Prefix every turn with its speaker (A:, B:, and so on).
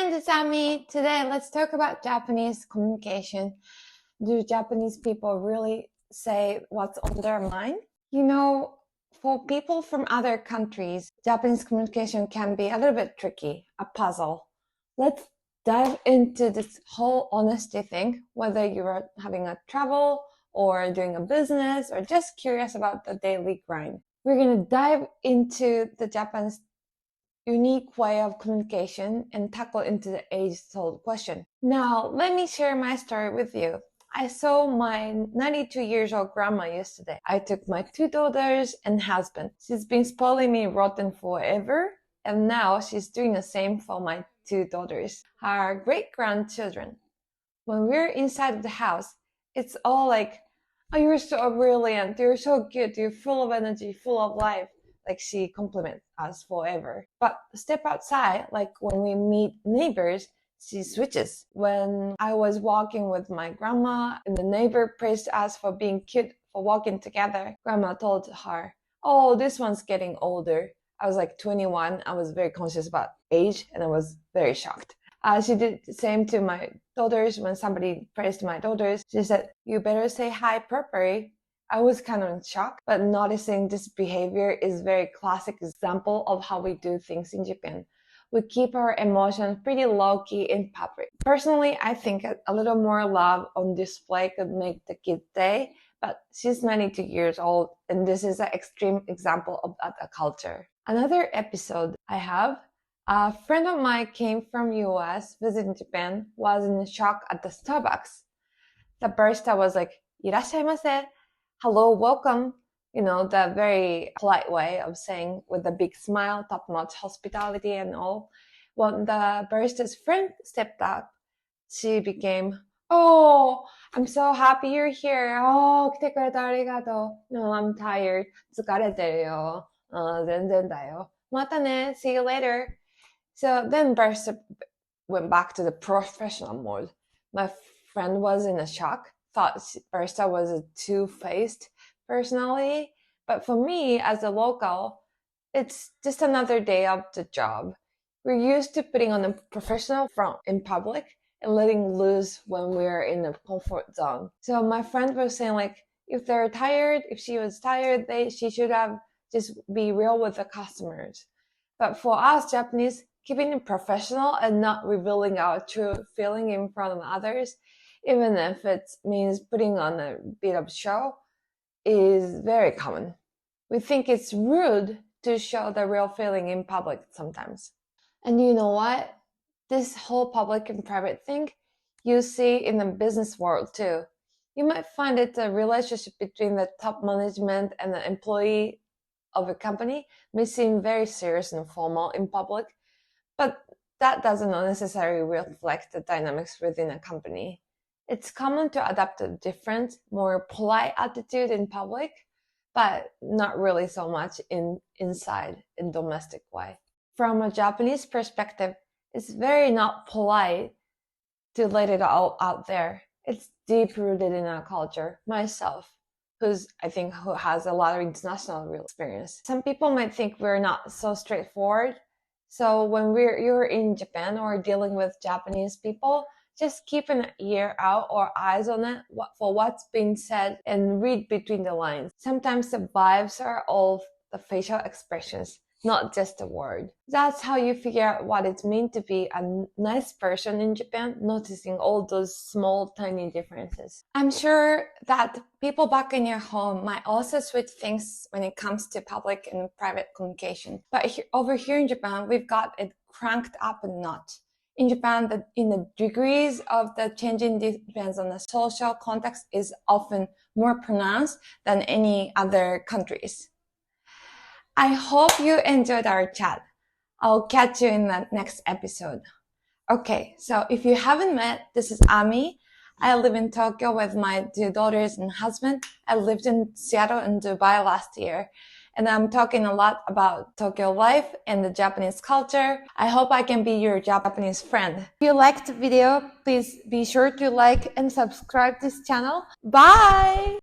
A: friends, it's Ami. Today, let's talk about Japanese communication. Do Japanese people really say what's on their mind? For people from other countries, Japanese communication can be a little bit tricky, a puzzle. Let's dive into this whole honesty thing, whether you're having a travel or doing a business or just curious about the daily grind. We're going to dive into the Japanese unique way of communication and tackle into the age-old question. Now, let me share my story with you. I saw my 92 years old grandma yesterday. I took my 2 daughters and husband. She's been spoiling me rotten forever, and now she's doing the same for my 2 daughters, her great-grandchildren. When we're inside of the house, it's all like, oh, you're so brilliant, you're so good, you're full of energy, full of life. Like she compliments us forever. But step outside, like when we meet neighbors, she switches. When I was walking with my grandma and the neighbor praised us for being cute for walking together, grandma told her, oh, this one's getting older. I was like 21. I was very conscious about age and I was very shocked. She did the same to my daughters. When somebody praised my daughters, she said, you better say hi properly. I was kind of in shock, but noticing this behavior is a very classic example of how we do things in Japan. We keep our emotions pretty low-key in public. Personally, I think a little more love on display could make the kid's day, but she's 92 years old, and this is an extreme example of that culture. Another episode I have, a friend of mine came from US, visiting Japan, was in shock at the Starbucks. The barista was like, いらっしゃいませ. Hello, welcome, the very polite way of saying with a big smile, top-notch hospitality and all. When the barista's friend stepped up, she became, oh, I'm so happy you're here. Oh, 来てくれてありがとう. No, I'm tired. 疲れてるよ. 全然だよ. またね. See you later. So then barista went back to the professional mode. My friend was in a shock. Thought barista was a two-faced personality, but for me as a local, it's just another day of the job. We're used to putting on a professional front in public and letting loose when we're in a comfort zone. So my friend was saying like, if they're tired, if she was tired, she should have just be real with the customers. But for us Japanese, keeping it professional and not revealing our true feeling in front of others, even if it means putting on a bit of show, is very common. We think it's rude to show the real feeling in public sometimes. And you know what? This whole public and private thing you see in the business world too. You might find it a relationship between the top management and the employee of a company may seem very serious and formal in public, but that doesn't necessarily reflect the dynamics within a company. It's common to adopt a different, more polite attitude in public, but not really so much inside in domestic way. From a Japanese perspective, it's very not polite to let it all out there. It's deep rooted in our culture. Myself, who has a lot of international real experience. Some people might think we're not so straightforward. So when you're in Japan or dealing with Japanese people, just keep an ear out or eyes on it for what's being said and read between the lines. Sometimes the vibes are all the facial expressions, not just the word. That's how you figure out what it means to be a nice person in Japan, noticing all those small, tiny differences. I'm sure that people back in your home might also switch things when it comes to public and private communication. But over here in Japan, we've got it cranked up a notch. In Japan, the degrees of the changing depends on the social context is often more pronounced than any other countries. I hope you enjoyed our chat. I'll catch you in the next episode. Okay, so if you haven't met, this is Ami. I live in Tokyo with my 2 daughters and husband. I lived in Seattle and Dubai last year. And I'm talking a lot about Tokyo life and the Japanese culture. I hope I can be your Japanese friend. If you liked the video, please be sure to like and subscribe this channel. Bye!